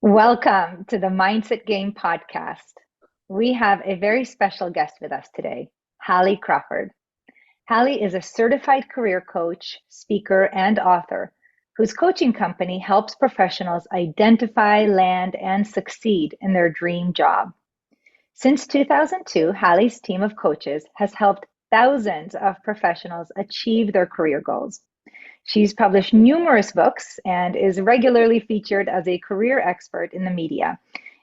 Welcome to the Mindset Game podcast. We have a very special guest with us today, Hallie Crawford. Hallie is a certified career coach, speaker, and author whose coaching company helps professionals identify, land, and succeed in their dream job. Since 2002, Hallie's team of coaches has helped thousands of professionals achieve their career goals. She's published numerous books and is regularly featured as a career expert in the media,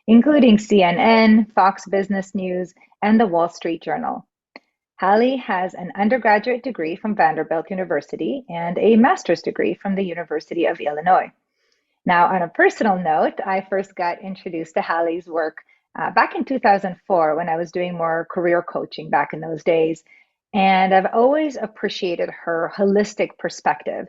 including CNN, Fox Business News, and the Wall Street Journal. Hallie has an undergraduate degree from Vanderbilt University and a master's degree from the University of Illinois. Now, on a personal note, I first got introduced to Hallie's work back in 2004 when I was doing more career coaching back in those days. And I've always appreciated her holistic perspective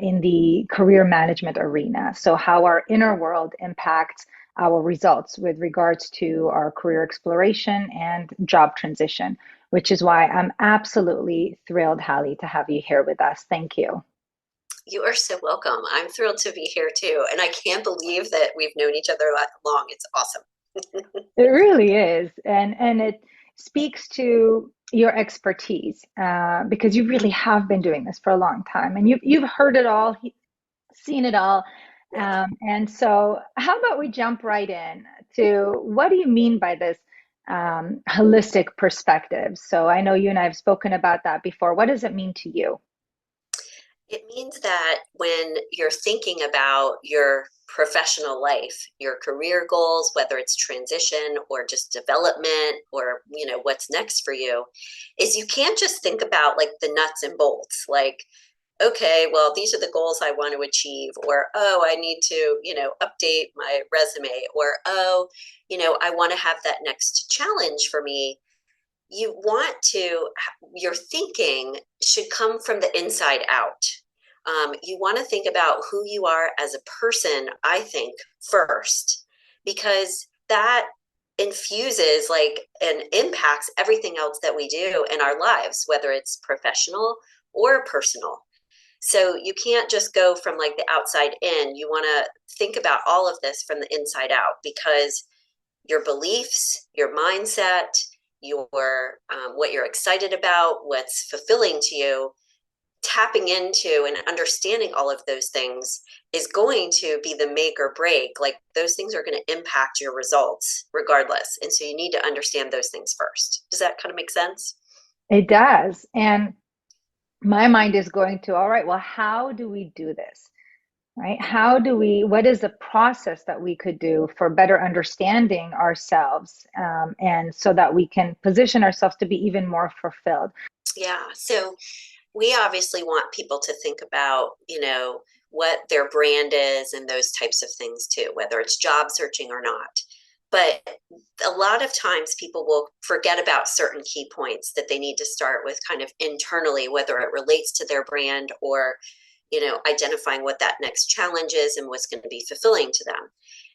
in the career management arena. So, how our inner world impacts our results with regards to our career exploration and job transition, which is why I'm absolutely thrilled, Hallie, to have you here with us. Thank you. You are so welcome. I'm thrilled to be here too. And I can't believe that we've known each other that long. It's awesome. It really is. And it speaks to your expertise because you really have been doing this for a long time and you've heard it all, seen it all. Yeah. And so, how about we jump right in to what do you mean by this holistic perspective? So, I know you and I have spoken about that before. What does it mean to you? It means that when you're thinking about your professional life, your career goals, whether it's transition or just development or, what's next for you, is you can't just think about like the nuts and bolts, like, okay, well, these are the goals I want to achieve, or, oh, I need to, update my resume, or, oh, I want to have that next challenge for me. Your thinking should come from the inside out. You want to think about who you are as a person, I think, first, because that infuses like and impacts everything else that we do in our lives, whether it's professional or personal. So you can't just go from like the outside in. You want to think about all of this from the inside out because your beliefs, your mindset, your what you're excited about, what's fulfilling to you, tapping into and understanding all of those things is going to be the make or break. Like those things are going to impact your results regardless. And so you need to understand those things first. Does that kind of make sense? It does. And my mind is going to, all right, well, how do we do this? Right? What is the process that we could do for better understanding ourselves and so that we can position ourselves to be even more fulfilled? Yeah. So we obviously want people to think about, what their brand is and those types of things too, whether it's job searching or not. But a lot of times people will forget about certain key points that they need to start with kind of internally, whether it relates to their brand or, identifying what that next challenge is and what's going to be fulfilling to them.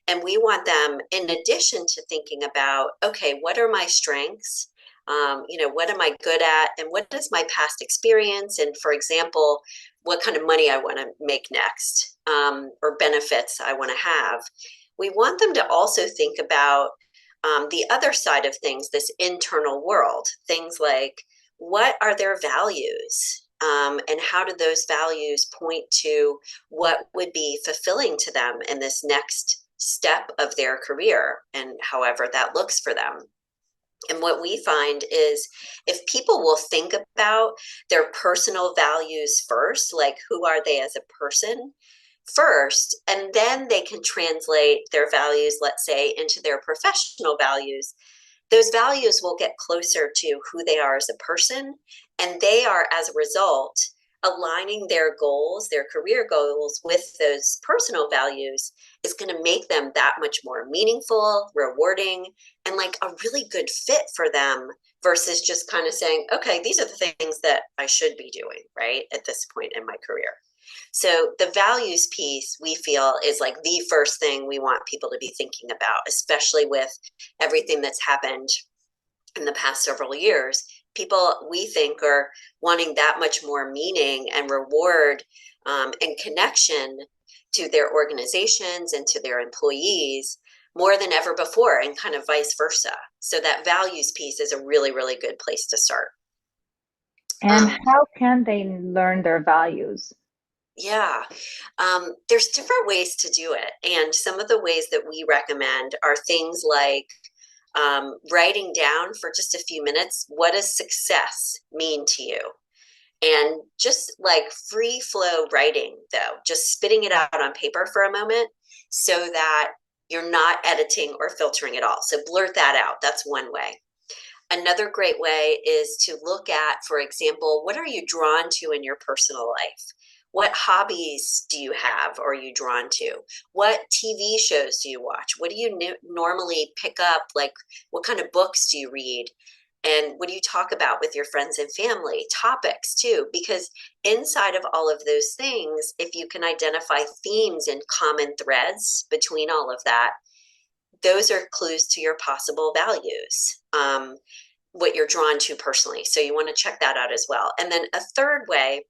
And we want them, in addition to thinking about, okay, what are my strengths? What am I good at? And what is my past experience? And for example, what kind of money I want to make next or benefits I want to have. We want them to also think about the other side of things, this internal world, things like what are their values? And how do those values point to what would be fulfilling to them in this next step of their career and however that looks for them? And what we find is if people will think about their personal values first, like who are they as a person first, and then they can translate their values, let's say, into their professional values, those values will get closer to who they are as a person. And they are, as a result, aligning their goals, their career goals with those personal values is going to make them that much more meaningful, rewarding, and like a really good fit for them versus just kind of saying, okay, these are the things that I should be doing, right, at this point in my career. So the values piece we feel is like the first thing we want people to be thinking about, especially with everything that's happened in the past several years. People we think are wanting that much more meaning and reward and connection to their organizations and to their employees more than ever before, and kind of vice versa. So that values piece is a really, really good place to start. And Um, how can they learn their values? yeah, there's different ways to do it. And some of the ways that we recommend are things like writing down for just a few minutes, what does success mean to you? And just like free flow writing, though, just spitting it out on paper for a moment so that you're not editing or filtering at all. So blurt that out. That's one way. Another great way is to look at, for example, what are you drawn to in your personal life? What hobbies do you have or are you drawn to? What TV shows do you watch? What do you normally pick up? Like, what kind of books do you read? And what do you talk about with your friends and family? Topics too, because inside of all of those things, if you can identify themes and common threads between all of that, those are clues to your possible values, what you're drawn to personally. So you want to check that out as well. And then a third way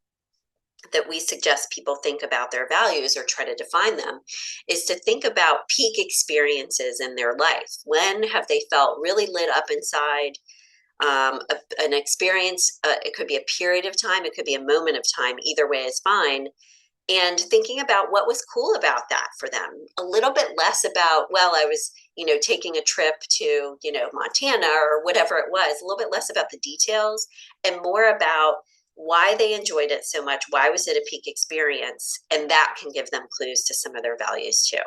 that we suggest people think about their values or try to define them is to think about peak experiences in their life. When have they felt really lit up inside? An experience, it could be a period of time, it could be a moment of time, either way is fine. And thinking about what was cool about that for them, a little bit less about, well, I was, taking a trip to, Montana or whatever it was, a little bit less about the details and more about why they enjoyed it so much. Why was it a peak experience? And that can give them clues to some of their values too.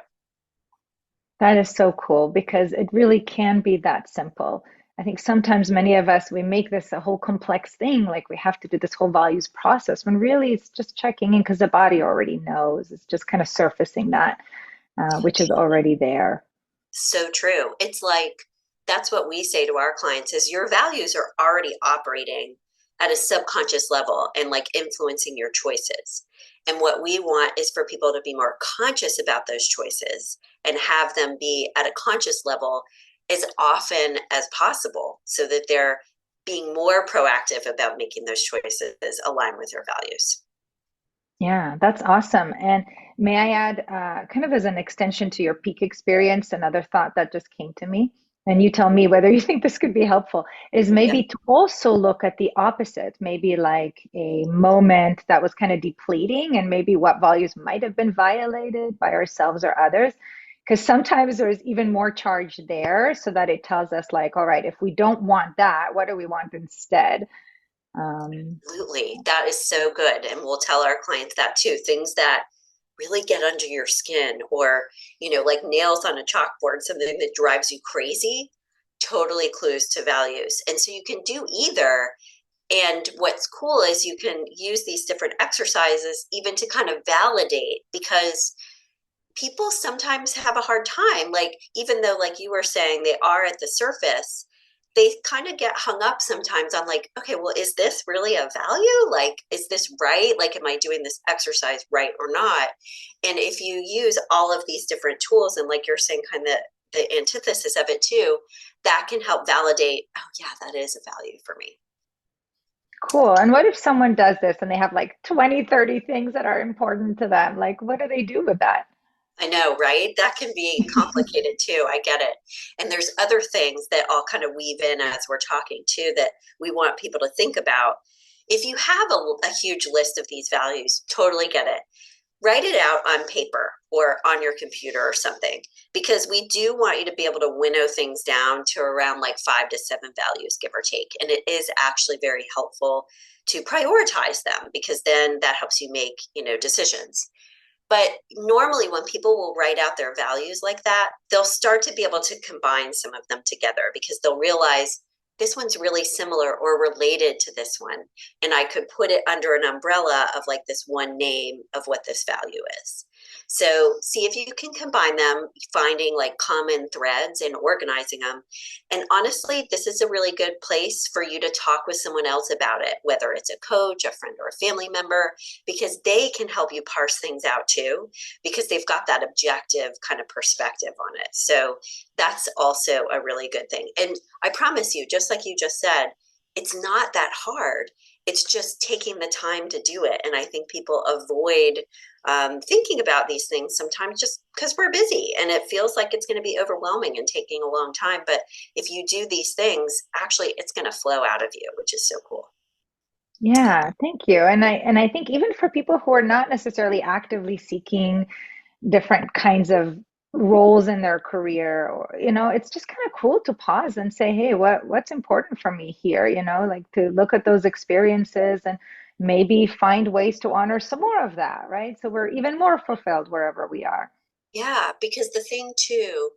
That is so cool because it really can be that simple. I think sometimes many of us, we make this a whole complex thing, like we have to do this whole values process, when really it's just checking in because the body already knows. It's just kind of surfacing that, which is already there. So true. It's like that's what we say to our clients is your values are already operating at a subconscious level and like influencing your choices. And what we want is for people to be more conscious about those choices and have them be at a conscious level as often as possible so that they're being more proactive about making those choices align with their values. Yeah, that's awesome. And may I add, kind of as an extension to your peak experience, another thought that just came to me, and you tell me whether you think this could be helpful, is Yeah. maybe to also look at the opposite, maybe like a moment that was kind of depleting, and maybe what values might have been violated by ourselves or others. Because sometimes there's even more charge there, so that it tells us, like, all right, if we don't want that, what do we want instead? Um, Absolutely. That is so good. And we'll tell our clients that too. Things that really get under your skin or, like nails on a chalkboard, something that drives you crazy, totally clues to values. And so you can do either. And what's cool is you can use these different exercises even to kind of validate because people sometimes have a hard time. Like, even though, like you were saying, they are at the surface, they kind of get hung up sometimes on like, okay, well, is this really a value? Like, is this right? Like, am I doing this exercise right or not? And if you use all of these different tools and like you're saying, kind of the antithesis of it too, that can help validate, oh, yeah, that is a value for me. Cool. And what if someone does this and they have like 20, 30 things that are important to them? Like, what do they do with that? I know, right? That can be complicated too. I get it. And there's other things that I'll kind of weave in as we're talking too that we want people to think about. If you have a huge list of these values, totally get it. Write it out on paper or on your computer or something, because we do want you to be able to winnow things down to around like 5 to 7 values, give or take. And it is actually very helpful to prioritize them because then that helps you make, decisions. But normally, when people will write out their values like that, they'll start to be able to combine some of them together because they'll realize this one's really similar or related to this one. And I could put it under an umbrella of like this one name of what this value is. So, see if you can combine them, finding like common threads and organizing them. And honestly, this is a really good place for you to talk with someone else about it, whether it's a coach, a friend, or a family member, because they can help you parse things out too, because they've got that objective kind of perspective on it. So that's also a really good thing. And I promise you, just like you just said, it's not that hard. It's just taking the time to do it. And I think people avoid thinking about these things sometimes just because we're busy and it feels like it's going to be overwhelming and taking a long time. But if you do these things, actually, it's going to flow out of you, which is so cool. Yeah, thank you. And I think even for people who are not necessarily actively seeking different kinds of roles in their career, or it's just kind of cool to pause and say, hey, what's important for me here, like to look at those experiences and maybe find ways to honor some more of that, right? So we're even more fulfilled wherever we are. Yeah, because the thing too,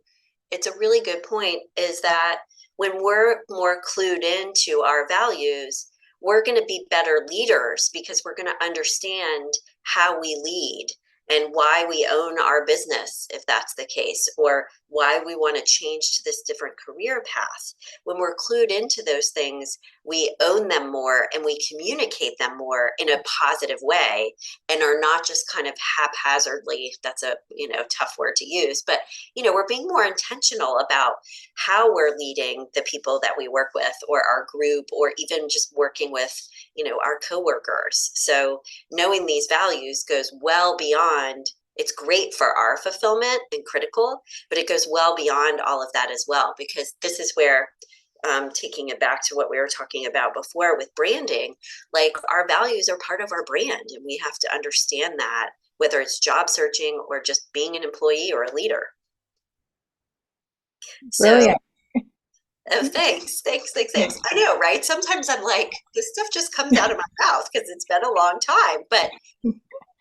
it's a really good point, is that when we're more clued into our values, we're going to be better leaders because we're going to understand how we lead and why we own our business, if that's the case, or why we want to change to this different career path. When we're clued into those things, we own them more and we communicate them more in a positive way and are not just kind of haphazardly, that's a tough word to use, but we're being more intentional about how we're leading the people that we work with or our group, or even just working with our coworkers. So knowing these values goes well beyond, it's great for our fulfillment and critical, but it goes well beyond all of that as well, because this is where, taking it back to what we were talking about before with branding, like our values are part of our brand, and we have to understand that, whether it's job searching or just being an employee or a leader. So, Brilliant. oh, thanks. I know, right? Sometimes I'm like, this stuff just comes out of my mouth because it's been a long time, but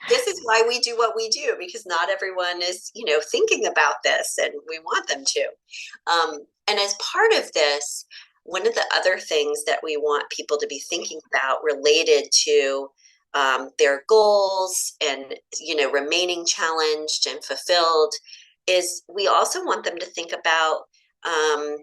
this is why we do what we do, because not everyone is, thinking about this, and we want them to. And as part of this, one of the other things that we want people to be thinking about related to their goals and, remaining challenged and fulfilled, is we also want them to think about um,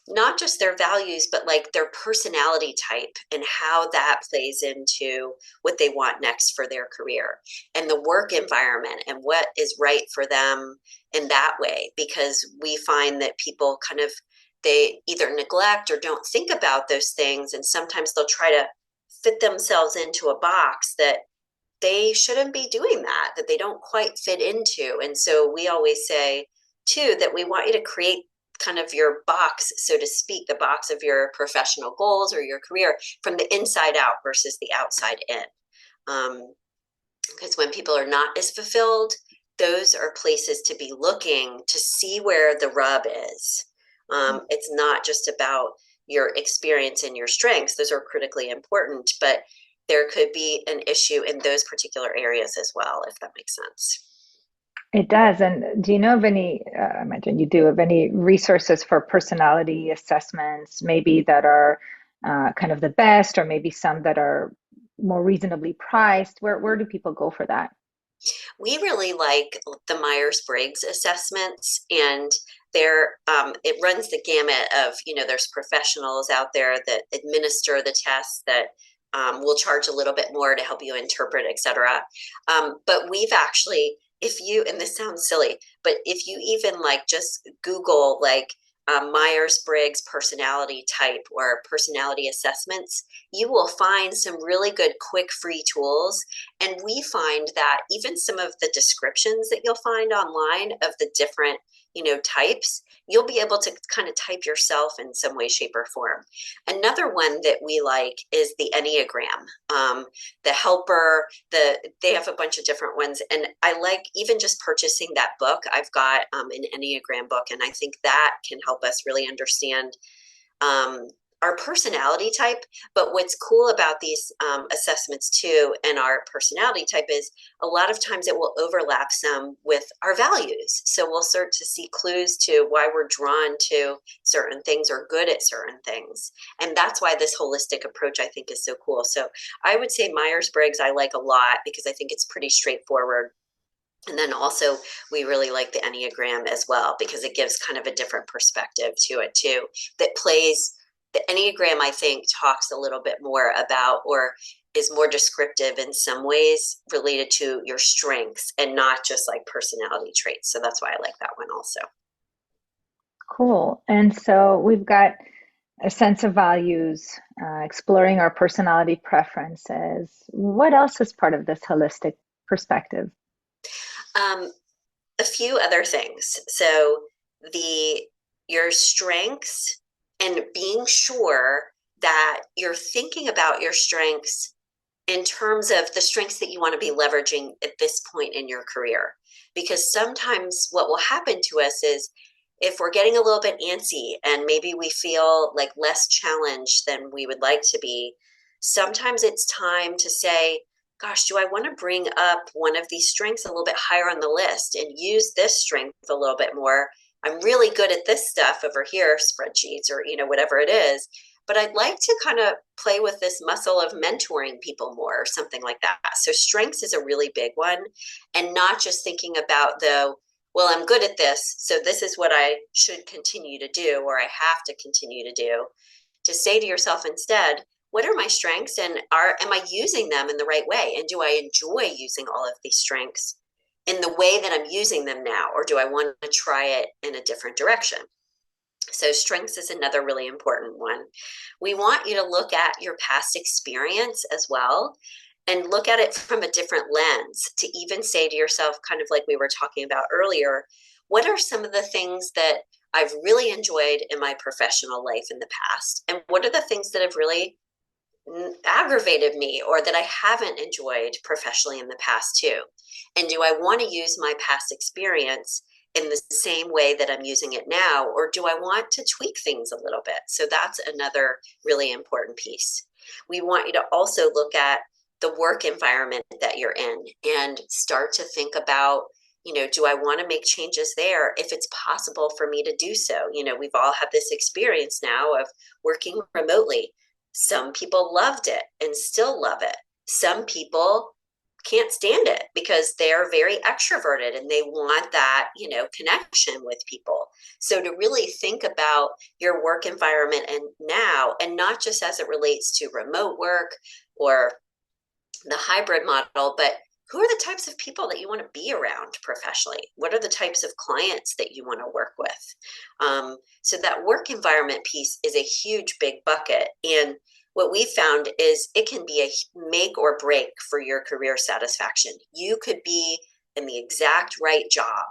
not just their values, but like their personality type and how that plays into what they want next for their career and the work environment and what is right for them in that way. Because we find that people kind of, they either neglect or don't think about those things. And sometimes they'll try to fit themselves into a box that they shouldn't be doing, that they don't quite fit into. And so we always say too that we want you to create kind of your box, so to speak, the box of your professional goals or your career from the inside out versus the outside in. Because when people are not as fulfilled, those are places to be looking to see where the rub is. It's not just about your experience and your strengths, those are critically important, but there could be an issue in those particular areas as well, if that makes sense. It does. And do you know of any, I imagine you do, of any resources for personality assessments, maybe that are kind of the best, or maybe some that are more reasonably priced? Where do people go for that? We really like the Myers-Briggs assessments, and there it runs the gamut of, there's professionals out there that administer the tests that will charge a little bit more to help you interpret, etc. But we've actually, if you, and this sounds silly, but if you even like just Google like Myers-Briggs personality type or personality assessments, you will find some really good quick free tools. And we find that even some of the descriptions that you'll find online of the different, types, you'll be able to kind of type yourself in some way, shape, or form. Another one that we like is the Enneagram, the Helper. They have a bunch of different ones, and I like even just purchasing that book. I've got an Enneagram book, and I think that can help us really understand um, our personality type. But what's cool about these assessments too, and our personality type, is a lot of times it will overlap some with our values. So we'll start to see clues to why we're drawn to certain things or good at certain things. And that's why this holistic approach, I think, is so cool. So I would say Myers-Briggs I like a lot because I think it's pretty straightforward. And then also, we really like the Enneagram as well because it gives kind of a different perspective to it too. That plays, the Enneagram, I think, talks a little bit more about, or is more descriptive in some ways related to your strengths and not just like personality traits. So that's why I like that one also. Cool. And so we've got a sense of values, exploring our personality preferences. What else is part of this holistic perspective? Um, a few other things. So the your strengths and being sure that you're thinking about your strengths in terms of the strengths that you want to be leveraging at this point in your career. Because sometimes what will happen to us is if we're getting a little bit antsy and maybe we feel like less challenged than we would like to be, sometimes it's time to say, gosh, do I want to bring up one of these strengths a little bit higher on the list and use this strength a little bit more? I'm really good at this stuff over here, spreadsheets or, whatever it is, but I'd like to kind of play with this muscle of mentoring people more or something like that. So strengths is a really big one, and not just thinking about well, I'm good at this, so this is what I should continue to do or I have to continue to do. To say to yourself instead, what are my strengths and am I using them in the right way? And do I enjoy using all of these strengths in the way that I'm using them now, or do I want to try it in a different direction? So, strengths is another really important one. We want you to look at your past experience as well and look at it from a different lens to even say to yourself, kind of like we were talking about earlier, what are some of the things that I've really enjoyed in my professional life in the past? And what are the things that have really aggravated me or that I haven't enjoyed professionally in the past too? And do I want to use my past experience in the same way that I'm using it now, or do I want to tweak things a little bit? So that's another really important piece. We want you to also look at the work environment that you're in and start to think about, do I want to make changes there if it's possible for me to do so? We've all had this experience now of working remotely. Some people loved it and still love it. Some people can't stand it because they're very extroverted and they want that, connection with people. So to really think about your work environment and now, and not just as it relates to remote work or the hybrid model, but who are the types of people that you want to be around professionally? What are the types of clients that you want to work with? So that work environment piece is a huge, big bucket. And what we found is it can be a make or break for your career satisfaction. You could be in the exact right job,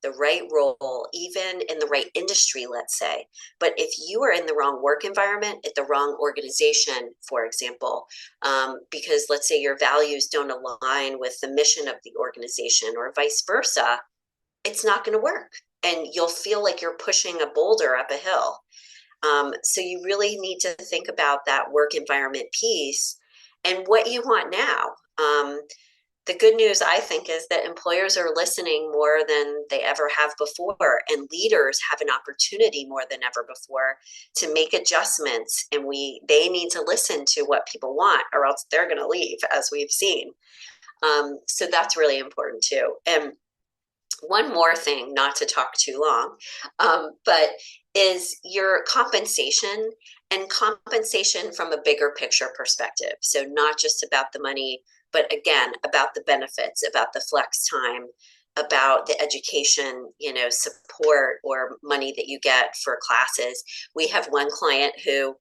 the right role, even in the right industry, let's say. But if you are in the wrong work environment, at the wrong organization, for example, because let's say your values don't align with the mission of the organization or vice versa, it's not going to work. And you'll feel like you're pushing a boulder up a hill. So you really need to think about that work environment piece and what you want now. The good news, I think, is that employers are listening more than they ever have before, and leaders have an opportunity more than ever before to make adjustments. And they need to listen to what people want, or else they're going to leave, as we've seen. So that's really important too. And one more thing, not to talk too long, but is your compensation and compensation from a bigger picture perspective. So not just about the money, but again, about the benefits, about the flex time, about the education, support or money that you get for classes. We have one client who,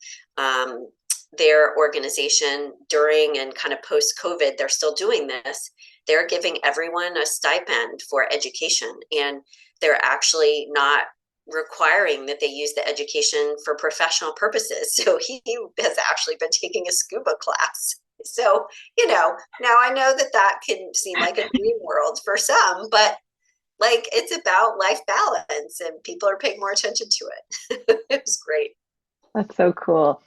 their organization during and kind of post COVID, they're still doing this. They're giving everyone a stipend for education, and they're actually not requiring that they use the education for professional purposes. So he has actually been taking a scuba class. So, now I know that can seem like a dream world for some, but like it's about life balance and people are paying more attention to it. It was great. That's so cool.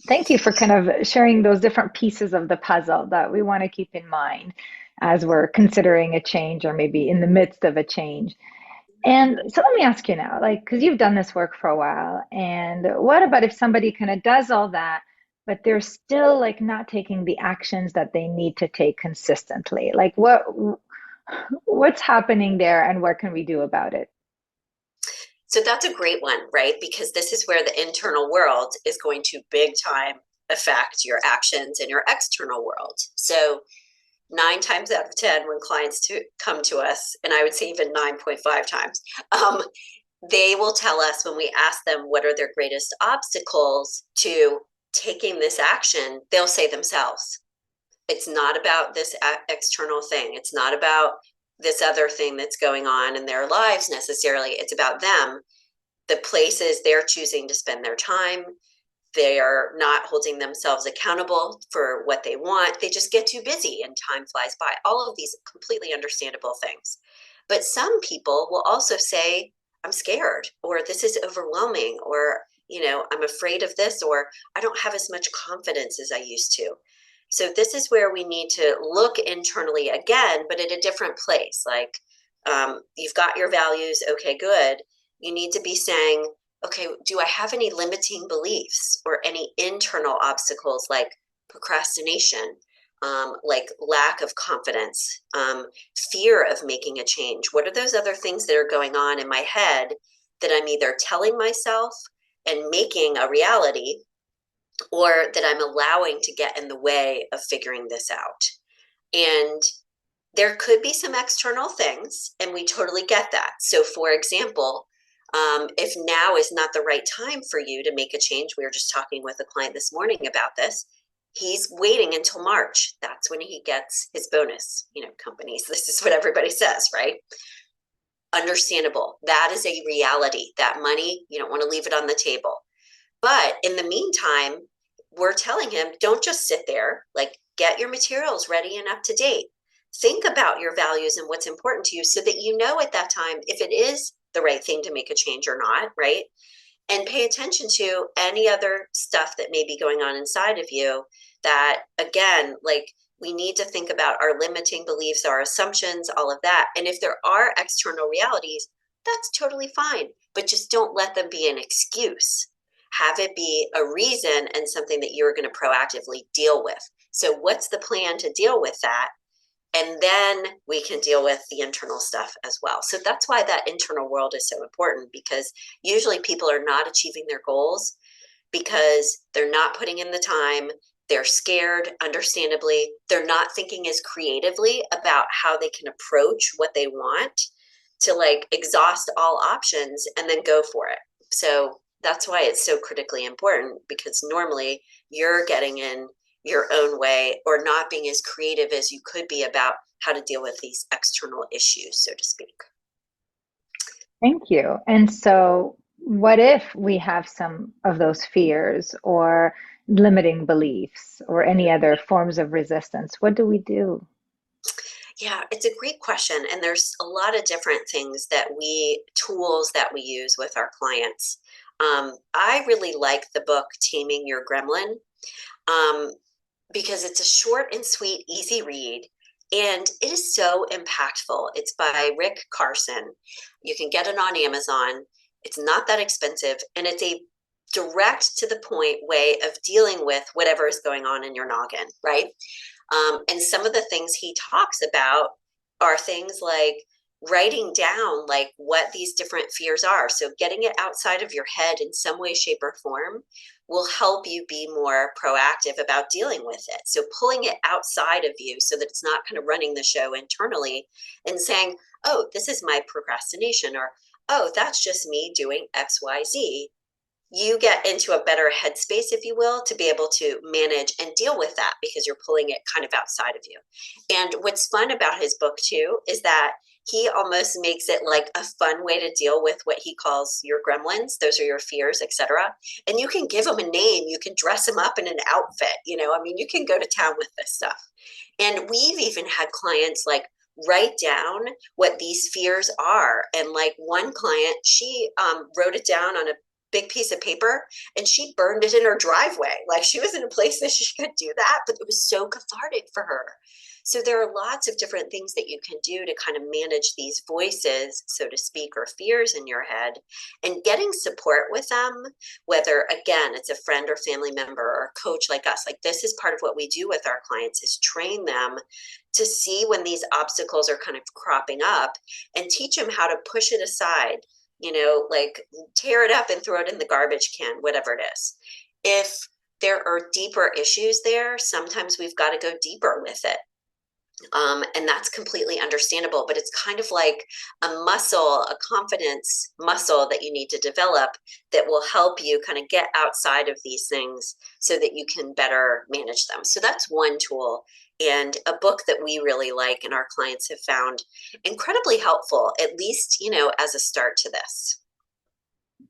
Thank you for kind of sharing those different pieces of the puzzle that we want to keep in mind as we're considering a change or maybe in the midst of a change. And so let me ask you now, like, because you've done this work for a while, and what about if somebody kind of does all that, but they're still like not taking the actions that they need to take consistently? Like, what's happening there, and what can we do about it? So that's a great one, right? Because this is where the internal world is going to big time affect your actions in your external world. So 9 times out of 10, when clients come to us, and I would say even 9.5 times, they will tell us when we ask them what are their greatest obstacles to taking this action, they'll say themselves. It's not about this external thing. It's not about this other thing that's going on in their lives necessarily. It's about them, the places they're choosing to spend their time. They are not holding themselves accountable for what they want. They just get too busy and time flies by. All of these completely understandable things. But some people will also say, I'm scared, or this is overwhelming, or, I'm afraid of this, or I don't have as much confidence as I used to. So this is where we need to look internally again, but at a different place. Like, you've got your values. Okay, good. You need to be saying, okay, do I have any limiting beliefs or any internal obstacles like procrastination, like lack of confidence, fear of making a change? What are those other things that are going on in my head that I'm either telling myself and making a reality, or that I'm allowing to get in the way of figuring this out? And there could be some external things, and we totally get that. So, for example, if now is not the right time for you to make a change, we were just talking with a client this morning about this. He's waiting until March. That's when he gets his bonus. Companies, this is what everybody says, right? Understandable. That is a reality. That money, you don't want to leave it on the table. But in the meantime, we're telling him, don't just sit there, like get your materials ready and up to date. Think about your values and what's important to you so that you know at that time if it is the right thing to make a change or not, right? And pay attention to any other stuff that may be going on inside of you that, again, like we need to think about our limiting beliefs, our assumptions, all of that. And if there are external realities, that's totally fine, but just don't let them be an excuse. Have it be a reason and something that you're going to proactively deal with. So what's the plan to deal with that? And then we can deal with the internal stuff as well. So that's why that internal world is so important, because usually people are not achieving their goals because they're not putting in the time. They're scared, understandably. They're not thinking as creatively about how they can approach what they want, to like exhaust all options and then go for it. So that's why it's so critically important, because normally you're getting in your own way or not being as creative as you could be about how to deal with these external issues, so to speak. Thank you. And so, what if we have some of those fears or limiting beliefs or any other forms of resistance? What do we do? Yeah, it's a great question. And there's a lot of different things tools that we use with our clients. I really like the book Taming Your Gremlin, um, because it's a short and sweet, easy read. And it is so impactful. It's by Rick Carson. You can get it on Amazon. It's not that expensive. And it's a direct to the point way of dealing with whatever is going on in your noggin, right? And some of the things he talks about are things like writing down like what these different fears are. So getting it outside of your head in some way, shape, or form will help you be more proactive about dealing with it. So pulling it outside of you so that it's not kind of running the show internally and saying, oh, this is my procrastination, or oh, that's just me doing XYZ. You get into a better headspace, if you will, to be able to manage and deal with that because you're pulling it kind of outside of you. And what's fun about his book, too, is that he almost makes it like a fun way to deal with what he calls your gremlins. Those are your fears, etc. And you can give them a name. You can dress them up in an outfit. I mean, you can go to town with this stuff. And we've even had clients like write down what these fears are. And like one client, she wrote it down on a big piece of paper and she burned it in her driveway. Like she was in a place that she could do that, but it was so cathartic for her. So there are lots of different things that you can do to kind of manage these voices, so to speak, or fears in your head, and getting support with them, whether again, it's a friend or family member or a coach like us. Like this is part of what we do with our clients, is train them to see when these obstacles are kind of cropping up and teach them how to push it aside, like tear it up and throw it in the garbage can, whatever it is. If there are deeper issues there, sometimes we've got to go deeper with it. And that's completely understandable, but it's kind of like a muscle, a confidence muscle that you need to develop that will help you kind of get outside of these things so that you can better manage them. So that's one tool. And a book that we really like and our clients have found incredibly helpful, at least, as a start to this.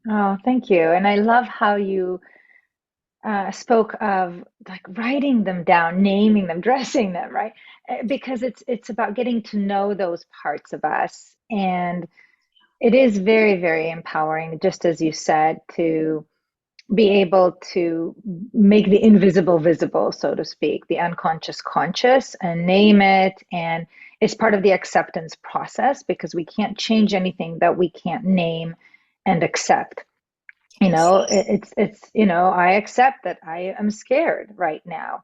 Oh, thank you. And I love how you spoke of like writing them down, naming them, dressing them, right? Because it's about getting to know those parts of us, and it is very, very empowering, just as you said, to be able to make the invisible visible, so to speak, the unconscious conscious, and name it. And it's part of the acceptance process because we can't change anything that we can't name and accept. I accept that I am scared right now,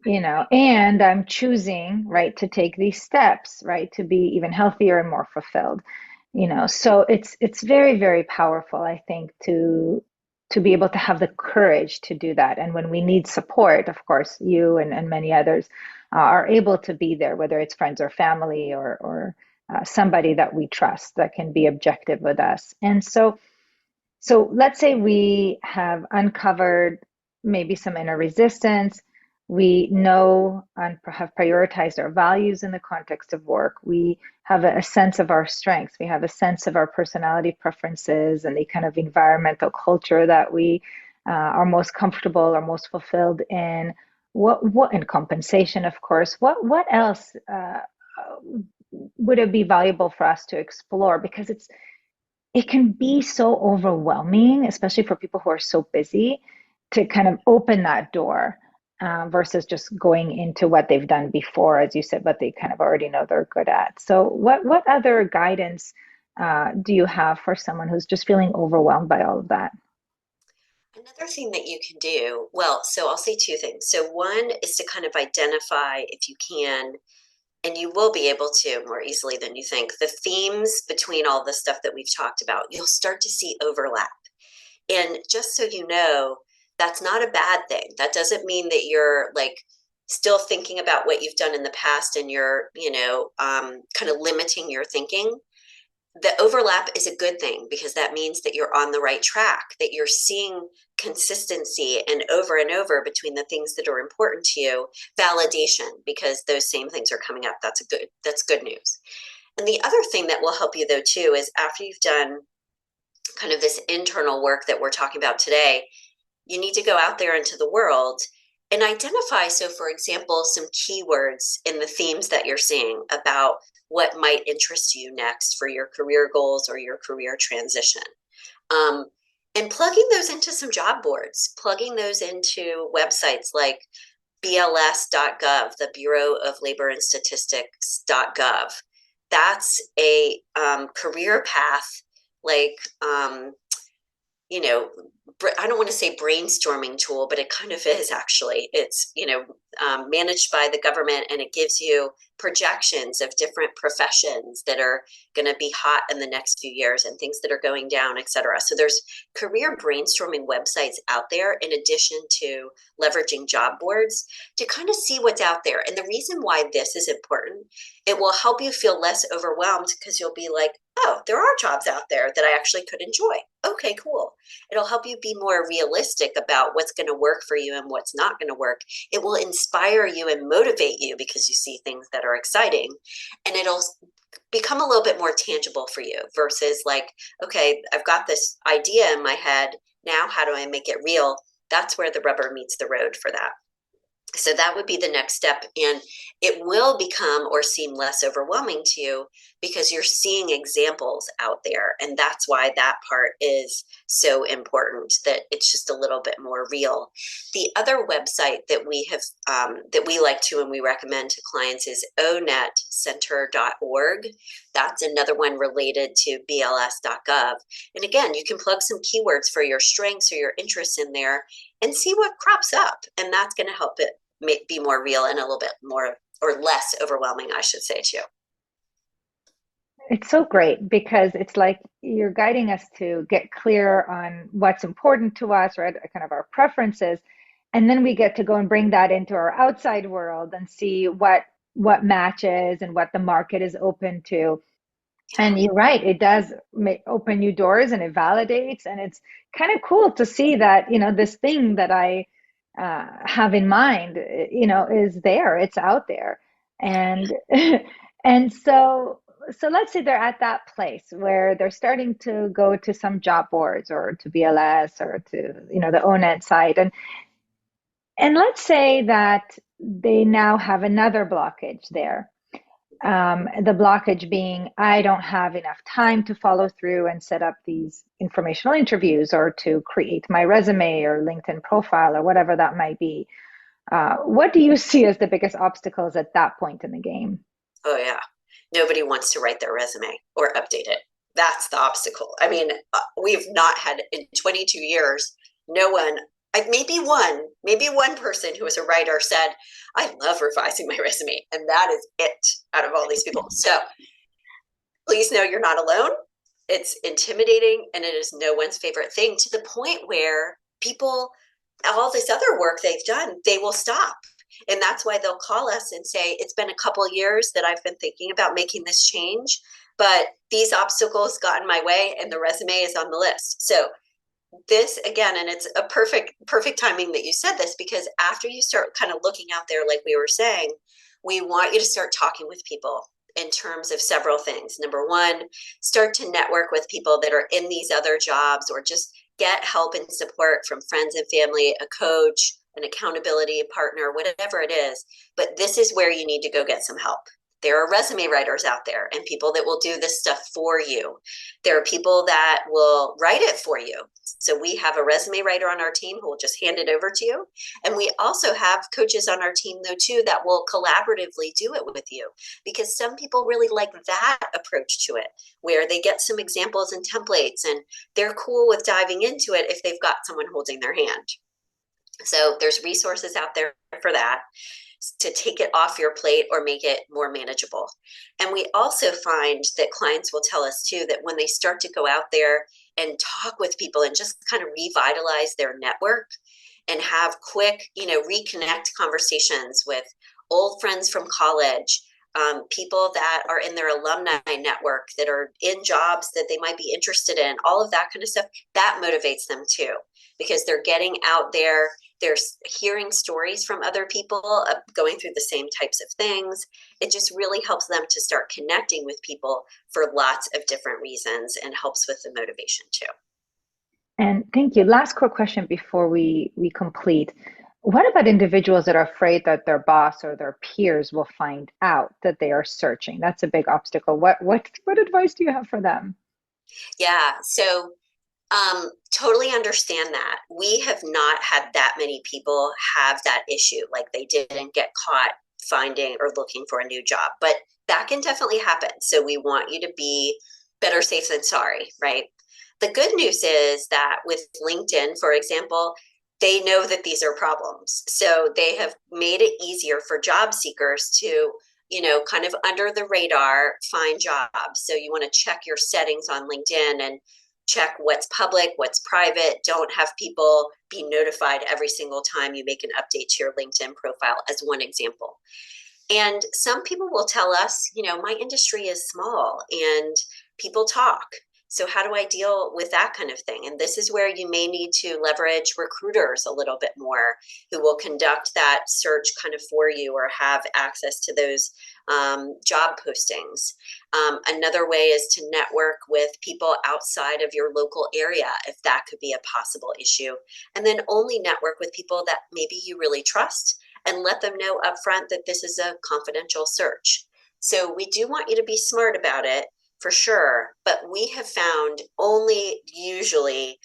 and I'm choosing, right, to take these steps, right, to be even healthier and more fulfilled. So it's very, very powerful, I think, to be able to have the courage to do that. And when we need support, of course, you and many others are able to be there, whether it's friends or family or somebody that we trust that can be objective with us. And so let's say we have uncovered maybe some inner resistance. We know and have prioritized our values in the context of work. We have a sense of our strengths. We have a sense of our personality preferences and the kind of environmental culture that we are most comfortable or most fulfilled in. What and compensation, of course. What else would it be valuable for us to explore? Because it can be so overwhelming, especially for people who are so busy, to kind of open that door versus just going into what they've done before, as you said, what they kind of already know they're good at. So, what other guidance do you have for someone who's just feeling overwhelmed by all of that? Another thing that you can do, well, so I'll say two things. So, one is to kind of identify, if you can, and you will be able to more easily than you think, the themes between all the stuff that we've talked about. You'll start to see overlap. And just so you know, that's not a bad thing. That doesn't mean that you're like still thinking about what you've done in the past and you're, kind of limiting your thinking. The overlap is a good thing because that means that you're on the right track, that you're seeing consistency and over between the things that are important to you, validation because those same things are coming up. That's good news. And the other thing that will help you though too is after you've done kind of this internal work that we're talking about today, you need to go out there into the world and identify. So, for example, some keywords in the themes that you're seeing about what might interest you next for your career goals or your career transition. Um, and plugging those into some job boards, plugging those into websites like BLS.gov, the Bureau of Labor and Statistics.gov. That's a career path like you know, I don't want to say brainstorming tool, but it kind of is actually. It's, managed by the government and it gives you projections of different professions that are going to be hot in the next few years and things that are going down, et cetera. So there's career brainstorming websites out there in addition to leveraging job boards to kind of see what's out there. And the reason why this is important, it will help you feel less overwhelmed because you'll be like, oh, there are jobs out there that I actually could enjoy. Okay, cool. It'll help you be more realistic about what's going to work for you and what's not going to work. It will inspire you and motivate you because you see things that are exciting, and it'll become a little bit more tangible for you versus like, okay, I've got this idea in my head. Now, how do I make it real? That's where the rubber meets the road for that. So that would be the next step. And it will become or seem less overwhelming to you because you're seeing examples out there. And that's why that part is so important, that it's just a little bit more real. The other website that we have, that we like to and we recommend to clients is onetcenter.org. That's another one related to bls.gov. And again, you can plug some keywords for your strengths or your interests in there and see what crops up. And that's going to help it be more real and a little bit more or less overwhelming, I should say, too. It's so great because it's like you're guiding us to get clear on what's important to us, right? Kind of our preferences. And then we get to go and bring that into our outside world and see what matches and what the market is open to. Yeah. And you're right, it does open new doors and it validates, and it's kind of cool to see that, this thing that I have in mind, is there, it's out there. And and so let's say they're at that place where they're starting to go to some job boards or to BLS or to, the ONET site. And let's say that they now have another blockage there. The blockage being, I don't have enough time to follow through and set up these informational interviews or to create my resume or LinkedIn profile or whatever that might be. What do you see as the biggest obstacles at that point in the game? Oh, yeah. Nobody wants to write their resume or update it. That's the obstacle. I mean, we've not had in 22 years, no one, maybe one person who was a writer said, I love revising my resume. And that is it out of all these people. So please know you're not alone. It's intimidating and it is no one's favorite thing, to the point where people, all this other work they've done, they will stop. And that's why they'll call us and say, it's been a couple of years that I've been thinking about making this change, but these obstacles got in my way and the resume is on the list. So this again, and it's a perfect timing that you said this, because after you start kind of looking out there, like we were saying, we want you to start talking with people in terms of several things. Number one, start to network with people that are in these other jobs, or just get help and support from friends and family, a coach, an accountability partner, whatever it is. But this is where you need to go get some help. There are resume writers out there and people that will do this stuff for you. There are people that will write it for you. So we have a resume writer on our team who will just hand it over to you. And we also have coaches on our team, though, too, that will collaboratively do it with you, because some people really like that approach to it, where they get some examples and templates and they're cool with diving into it if they've got someone holding their hand. So there's resources out there for that, to take it off your plate or make it more manageable. And we also find that clients will tell us too that when they start to go out there and talk with people and just kind of revitalize their network and have quick, reconnect conversations with old friends from college, people that are in their alumni network that are in jobs that they might be interested in, all of that kind of stuff, that motivates them too, because they're getting out there, they're hearing stories from other people going through the same types of things. It just really helps them to start connecting with people for lots of different reasons, and helps with the motivation too. And thank you. Last quick question before we complete. What about individuals that are afraid that their boss or their peers will find out that they are searching? That's a big obstacle. What advice do you have for them? Yeah, so totally understand that. We have not had that many people have that issue, like they didn't get caught finding or looking for a new job, but that can definitely happen. So we want you to be better safe than sorry, right? The good news is that with LinkedIn, for example, they know that these are problems. So they have made it easier for job seekers to, kind of under the radar find jobs. So you want to check your settings on LinkedIn and check what's public, what's private. Don't have people be notified every single time you make an update to your LinkedIn profile, as one example. And some people will tell us, my industry is small and people talk. So how do I deal with that kind of thing? And this is where you may need to leverage recruiters a little bit more, who will conduct that search kind of for you, or have access to those job postings. Another way is to network with people outside of your local area, if that could be a possible issue. And then only network with people that maybe you really trust, and let them know upfront that this is a confidential search. So we do want you to be smart about it, for sure. But we have found only usually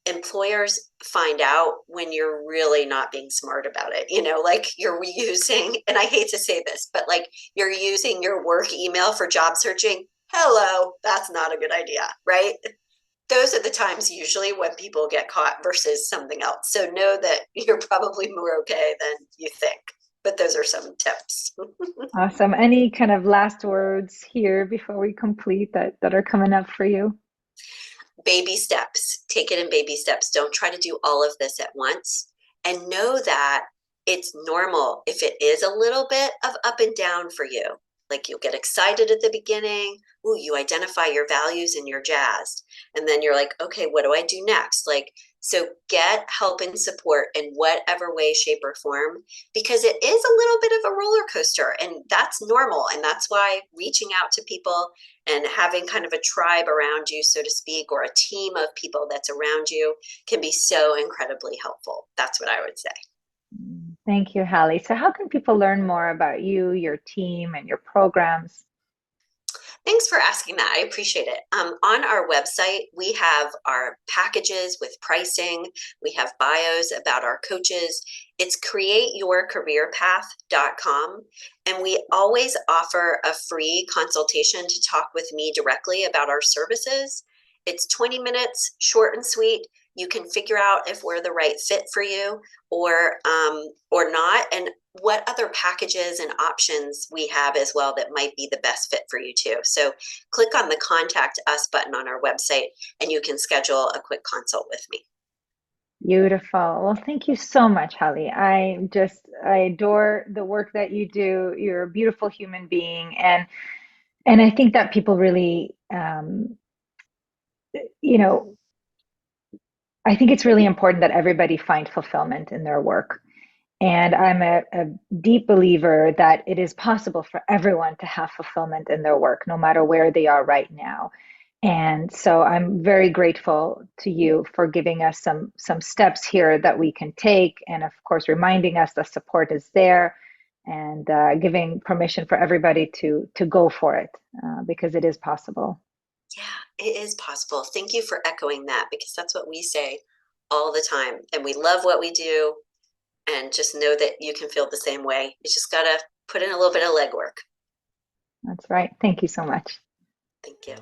employers find out when you're really not being smart about it. Like you're using, and I hate to say this, but like you're using your work email for job searching. Hello, that's not a good idea, right? Those are the times usually when people get caught versus something else. So know that you're probably more okay than you think. But those are some tips. Awesome. Any kind of last words here before we complete that are coming up for you? Baby steps. Take it in baby steps. Don't try to do all of this at once. And know that it's normal if it is a little bit of up and down for you. Like you'll get excited at the beginning. Ooh, you identify your values and you're jazzed. And then you're like, okay, what do I do next? Like, so get help and support in whatever way, shape, or form, because it is a little bit of a roller coaster and that's normal. And that's why reaching out to people and having kind of a tribe around you, so to speak, or a team of people that's around you can be so incredibly helpful. That's what I would say. Thank you, Hallie. So, how can people learn more about you, your team, and your programs? Thanks for asking that. I appreciate it. On our website, we have our packages with pricing. We have bios about our coaches. It's createyourcareerpath.com. And we always offer a free consultation to talk with me directly about our services. It's 20 minutes, short and sweet. You can figure out if we're the right fit for you or not, and what other packages and options we have as well that might be the best fit for you too. So click on the contact us button on our website and you can schedule a quick consult with me. Beautiful. Well, thank you so much, Hallie. I adore the work that you do. You're a beautiful human being, and I think that people really, you know, I think it's really important that everybody find fulfillment in their work. And I'm a deep believer that it is possible for everyone to have fulfillment in their work, no matter where they are right now. And so I'm very grateful to you for giving us some steps here that we can take, and of course, reminding us that support is there, and giving permission for everybody to go for it because it is possible. Yeah, it is possible. Thank you for echoing that because that's what we say all the time. And we love what we do. And just know that you can feel the same way. You just got to put in a little bit of legwork. That's right. Thank you so much. Thank you.